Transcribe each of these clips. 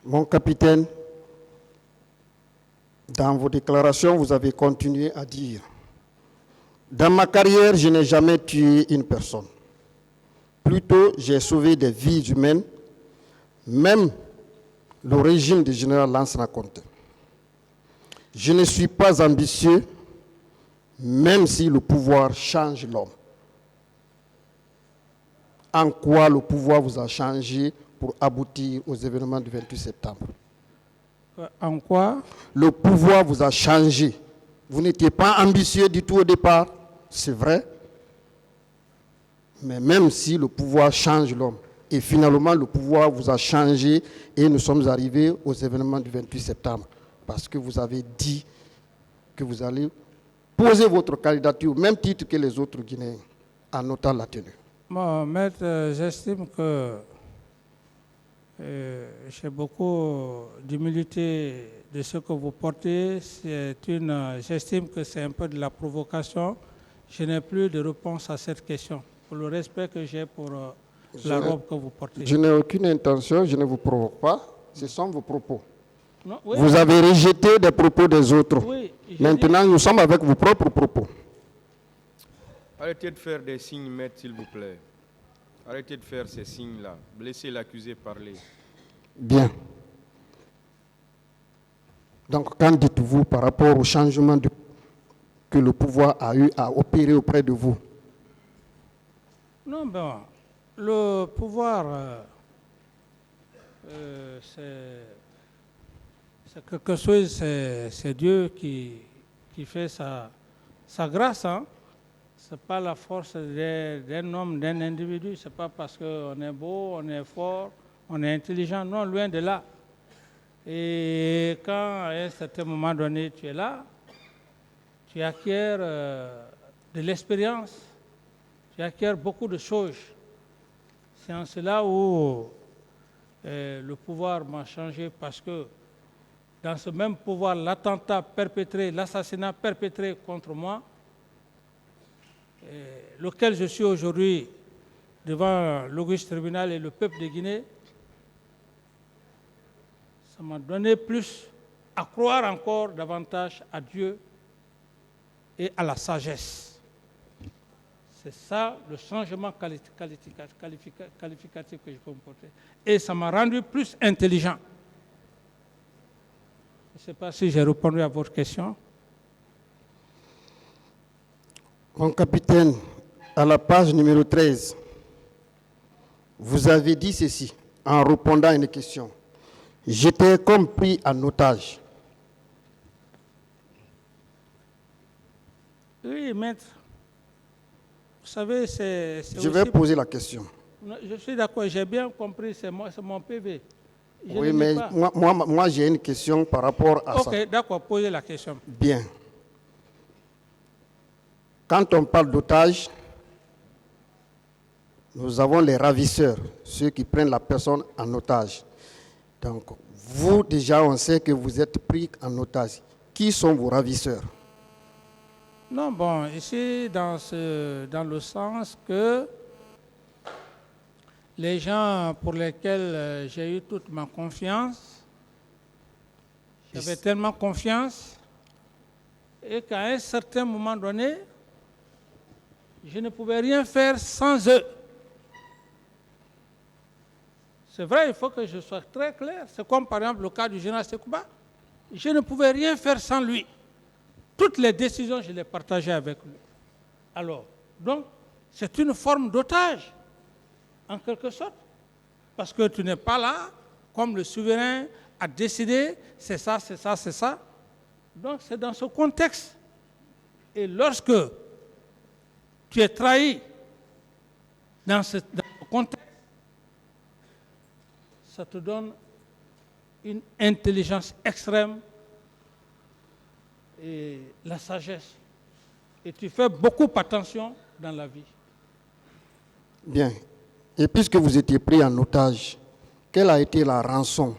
Mon capitaine, dans vos déclarations, vous avez continué à dire « Dans ma carrière, je n'ai jamais tué une personne. Plutôt, j'ai sauvé des vies humaines, même le régime du général Lansana Conté. Je ne suis pas ambitieux, même si le pouvoir change l'homme. » En quoi le pouvoir vous a changé pour aboutir aux événements du 28 septembre? En quoi? Le pouvoir vous a changé. Vous n'étiez pas ambitieux du tout au départ, c'est vrai. Mais même si le pouvoir change l'homme, et finalement le pouvoir vous a changé et nous sommes arrivés aux événements du 28 septembre, parce que vous avez dit que vous allez poser votre candidature au même titre que les autres Guinéens, en notant la tenue. Bon, maître, j'estime que j'ai beaucoup d'humilité de ce que vous portez. J'estime que c'est un peu de la provocation. Je n'ai plus de réponse à cette question, pour le respect que j'ai pour la robe que vous portez. Je n'ai aucune intention, je ne vous provoque pas. Ce sont vos propos. Non, oui. Vous avez rejeté des propos des autres. Oui, maintenant, nous sommes avec vos propres propos. Arrêtez de faire des signes, maître, s'il vous plaît. Arrêtez de faire ces signes-là. Laissez l'accusé parler. Bien. Donc, qu'en dites-vous par rapport au changement que le pouvoir a eu à opérer auprès de vous? Non, ben, le pouvoir, c'est quelque chose, c'est Dieu qui fait sa grâce, hein. Ce n'est pas la force d'un homme, d'un individu. Ce n'est pas parce qu'on est beau, on est fort, on est intelligent. Non, loin de là. Et quand, à un certain moment donné, tu es là, tu acquiers de l'expérience, tu acquiers beaucoup de choses. C'est en cela où le pouvoir m'a changé, parce que dans ce même pouvoir, l'attentat perpétré, l'assassinat perpétré contre moi, lequel je suis aujourd'hui devant l'auguste tribunal et le peuple de Guinée, ça m'a donné plus à croire encore davantage à Dieu et à la sagesse. C'est ça le changement qualificatif que je peux me porter. Et ça m'a rendu plus intelligent. Je ne sais pas si j'ai répondu à votre question. Mon capitaine, à la page numéro 13, vous avez dit ceci en répondant à une question. J'étais comme pris en otage. Oui, maître. Vous savez, c'est Je vais poser la question. Je suis d'accord, j'ai bien compris, c'est mon PV. Oui, mais moi j'ai une question par rapport à ça. Ok, d'accord, posez la question. Bien. Quand on parle d'otages, nous avons les ravisseurs, ceux qui prennent la personne en otage. Donc, vous, déjà, on sait que vous êtes pris en otage. Qui sont vos ravisseurs? Non, bon, ici, dans le sens que les gens pour lesquels j'ai eu toute ma confiance, j'avais tellement confiance, et qu'à un certain moment donné, je ne pouvais rien faire sans eux. C'est vrai, il faut que je sois très clair. C'est comme par exemple le cas du général Sekouba. Je ne pouvais rien faire sans lui. Toutes les décisions, je les partageais avec lui. Alors, donc, c'est une forme d'otage, en quelque sorte. Parce que tu n'es pas là, comme le souverain a décidé, c'est ça, c'est ça, c'est ça. Donc, c'est dans ce contexte. Et lorsque tu es trahi dans ce contexte, ça te donne une intelligence extrême et la sagesse. Et tu fais beaucoup attention dans la vie. Bien. Et puisque vous étiez pris en otage, quelle a été la rançon?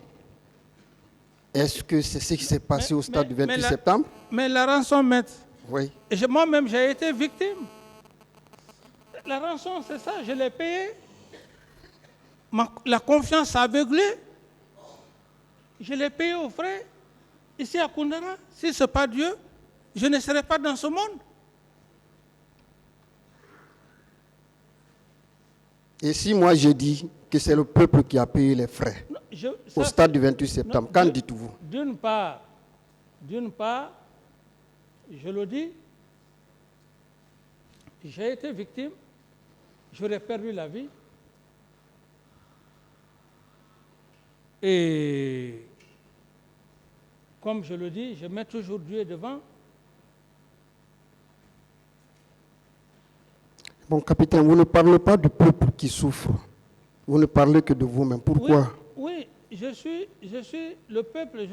Est-ce que c'est ce qui s'est passé au stade du 28 septembre? Mais la rançon, maître, oui. Moi-même, j'ai été victime. La rançon, c'est ça, je l'ai payé. La confiance aveuglée. Je l'ai payé aux frères ici à Koundara. Si ce n'est pas Dieu, je ne serais pas dans ce monde. Et si moi j'ai dit que c'est le peuple qui a payé les frais Non, au stade du 28 septembre, qu'en dites-vous? D'une part, je le dis, j'ai été victime, j'aurais perdu la vie. Et comme je le dis, je mets toujours Dieu devant. Bon, capitaine, vous ne parlez pas du peuple qui souffre. Vous ne parlez que de vous-même. Pourquoi? Oui, je suis le peuple,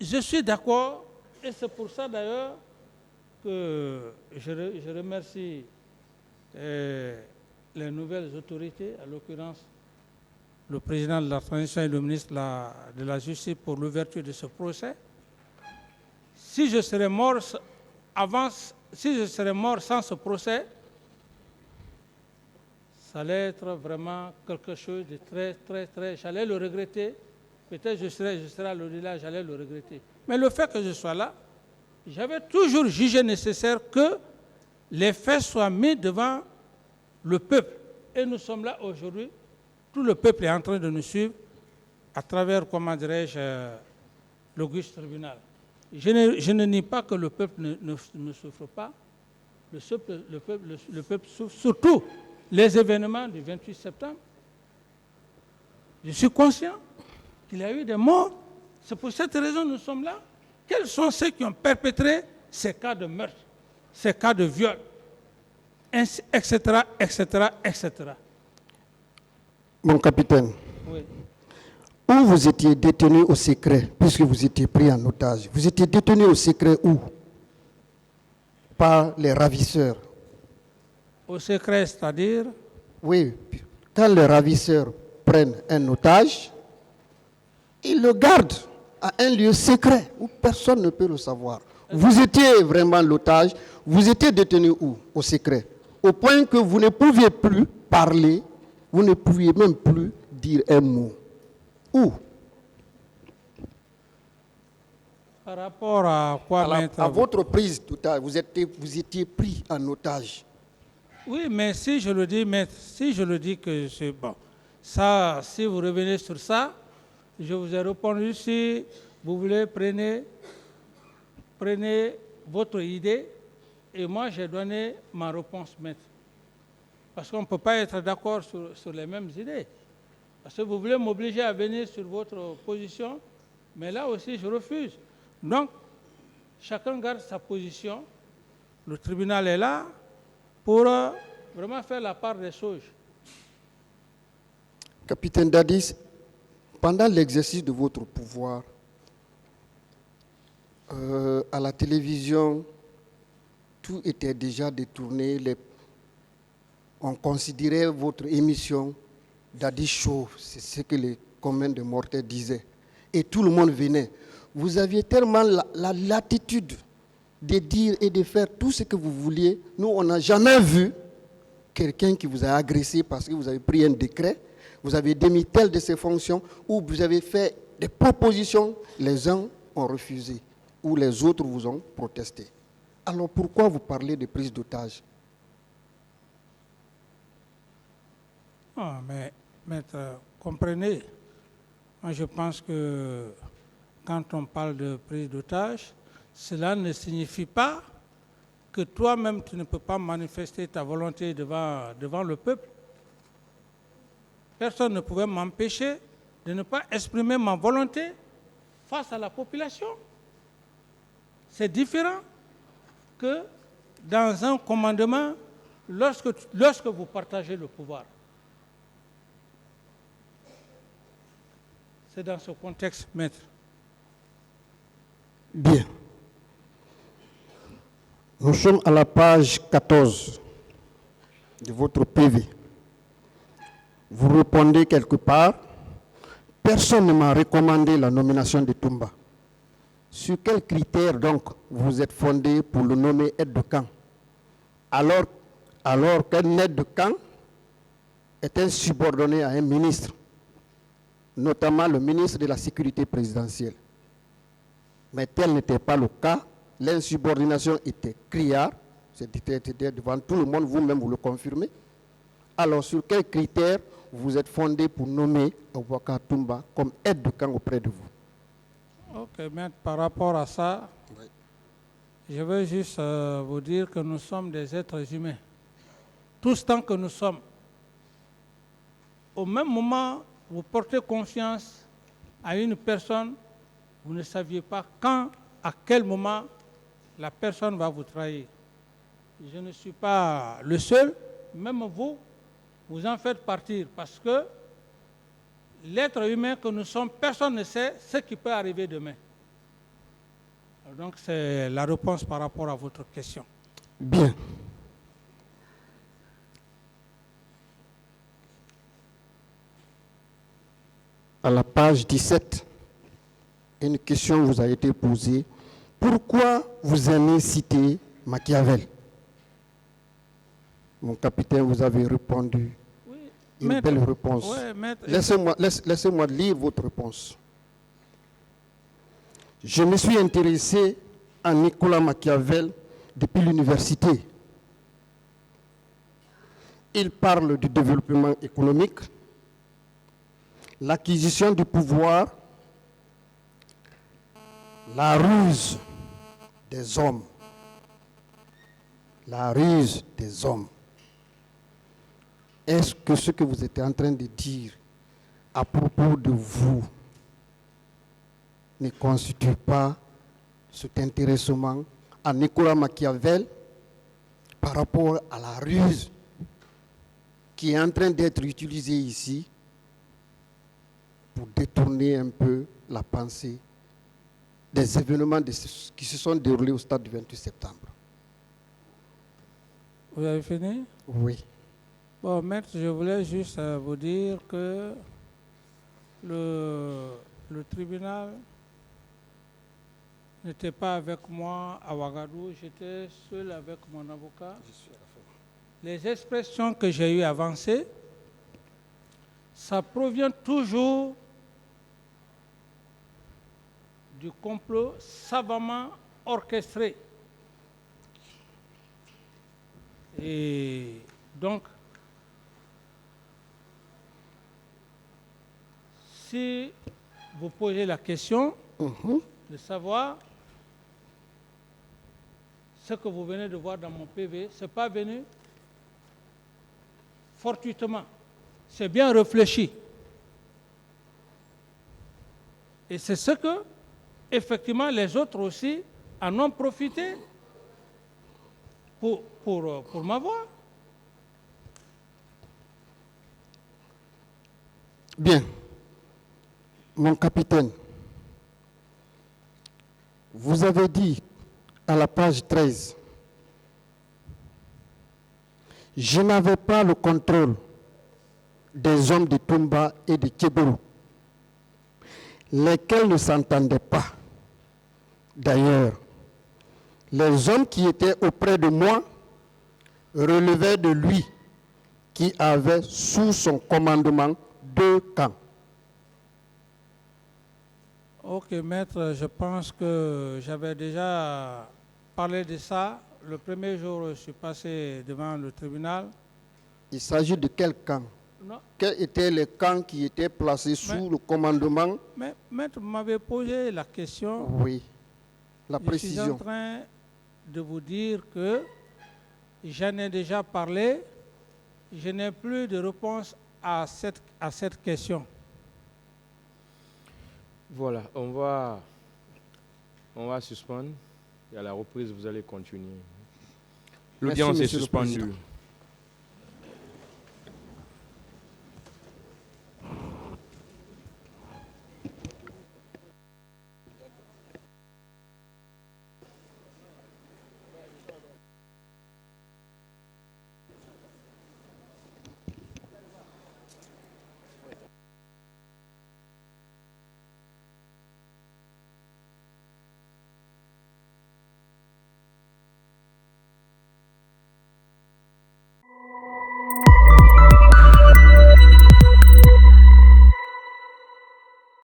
je suis d'accord. Et c'est pour ça d'ailleurs que je remercie les nouvelles autorités, à l'occurrence le président de la transition et le ministre de la Justice pour l'ouverture de ce procès. Si je serais mort sans ce procès, ça allait être vraiment quelque chose de très, j'allais le regretter. Peut-être je serais à l'au-delà, j'allais le regretter. Mais le fait que je sois là, j'avais toujours jugé nécessaire que les faits soient mis devant le peuple. Et nous sommes là aujourd'hui. Tout le peuple est en train de nous suivre à travers, comment dirais-je, l'auguste tribunal. Je ne nie pas que le peuple ne souffre pas. Le peuple souffre, surtout les événements du 28 septembre. Je suis conscient qu'il y a eu des morts. C'est pour cette raison que nous sommes là. Quels sont ceux qui ont perpétré ces cas de meurtre, ces cas de viol, etc., etc., etc. Mon capitaine, Oui. où vous étiez détenu au secret, puisque vous étiez pris en otage? Vous étiez détenu au secret où? Par les ravisseurs. Au secret, c'est-à-dire? Oui, quand les ravisseurs prennent un otage, ils le gardent à un lieu secret où personne ne peut le savoir. Vous étiez vraiment l'otage, vous étiez détenu où? Au secret. Au point que vous ne pouviez plus parler, vous ne pouviez même plus dire un mot. Où? Par rapport à quoi, maître? À votre prise d'otage, vous étiez pris en otage. Oui, mais si je le dis, maître, si je le dis que c'est bon, ça, si vous revenez sur ça, je vous ai répondu, si vous voulez, prenez votre idée et moi j'ai donné ma réponse, maître. Parce qu'on ne peut pas être d'accord sur les mêmes idées. Parce que vous voulez m'obliger à venir sur votre position, mais là aussi je refuse. Donc, chacun garde sa position. Le tribunal est là pour vraiment faire la part des choses. Capitaine Dadis, pendant l'exercice de votre pouvoir, à la télévision, tout était déjà détourné. On considérait votre émission Dadis Show, c'est ce que les communs de mortels disaient. Et tout le monde venait. Vous aviez tellement la latitude de dire et de faire tout ce que vous vouliez. Nous, on n'a jamais vu quelqu'un qui vous a agressé parce que vous avez pris un décret, vous avez démis telle de ses fonctions, ou vous avez fait des propositions, les uns ont refusé, ou les autres vous ont protesté. Alors pourquoi vous parlez de prise d'otage? Ah, mais, maître, comprenez, moi je pense que quand on parle de prise d'otage, cela ne signifie pas que toi-même tu ne peux pas manifester ta volonté devant le peuple. Personne ne pouvait m'empêcher de ne pas exprimer ma volonté face à la population. C'est différent que dans un commandement lorsque vous partagez le pouvoir. C'est dans ce contexte, maître. Bien. Nous sommes à la page 14 de votre PV. Vous répondez quelque part, personne ne m'a recommandé la nomination de Toumba. Sur quels critères donc vous êtes fondé pour le nommer aide de camp, alors qu'un aide de camp est un subordonné à un ministre? notamment le ministre de la Sécurité présidentielle. Mais tel n'était pas le cas. L'insubordination était criarde. C'était devant tout le monde, vous-même vous le confirmez. Alors, sur quels critères vous êtes fondé pour nommer Aboubacar Toumba comme aide de camp auprès de vous? Ok, maître, par rapport à ça, Oui. je veux juste vous dire que nous sommes des êtres humains. Tous tant que nous sommes. Au même moment, vous portez confiance à une personne, vous ne saviez pas quand, à quel moment la personne va vous trahir. Je ne suis pas le seul, même vous, vous en faites partie parce que l'être humain que nous sommes, personne ne sait ce qui peut arriver demain. Donc c'est la réponse par rapport à votre question. Bien. À la page 17, une question vous a été posée. Pourquoi vous aimez citer Machiavel? Mon capitaine, vous avez répondu. Oui, Une maître, belle réponse. ouais, maître, Laissez-moi lire votre réponse. Je me suis intéressé à Nicolas Machiavel depuis l'université. Il parle du développement économique, l'acquisition du pouvoir, la ruse des hommes. La ruse des hommes. Est-ce que ce que vous êtes en train de dire à propos de vous ne constitue pas cet intéressement à Nicolas Machiavel par rapport à la ruse qui est en train d'être utilisée ici pour détourner un peu la pensée des événements qui se sont déroulés au stade du 28 septembre? vous avez fini? Oui. Bon, maître, je voulais juste vous dire que le tribunal n'était pas avec moi à Ouagadougou, j'étais seul avec mon avocat. Les expressions que j'ai eues avancées, ça provient toujours du complot savamment orchestré. Et donc, si vous posez la question de savoir ce que vous venez de voir dans mon PV, ce n'est pas venu fortuitement, c'est bien réfléchi. Et c'est ce que, effectivement, les autres aussi en ont profité pour m'avoir. Bien. Mon capitaine, vous avez dit à la page 13, je n'avais pas le contrôle des hommes de Toumba et de Tchébérou, lesquels ne s'entendaient pas. D'ailleurs, les hommes qui étaient auprès de moi relevaient de lui, qui avait sous son commandement 2 camps. Ok, maître, je pense que j'avais déjà parlé de ça. Le premier jour où je suis passé devant le tribunal. Il s'agit de quel camp? Non. Quels étaient les camps qui étaient placés sous le commandement? Mais maître, vous m'avez posé la question. Oui, la Je précision. suis en train de vous dire que j'en ai déjà parlé. Je n'ai plus de réponse à cette question. Voilà, on va suspendre. Et à la reprise, vous allez continuer. L'audience est Monsieur le suspendue. Président.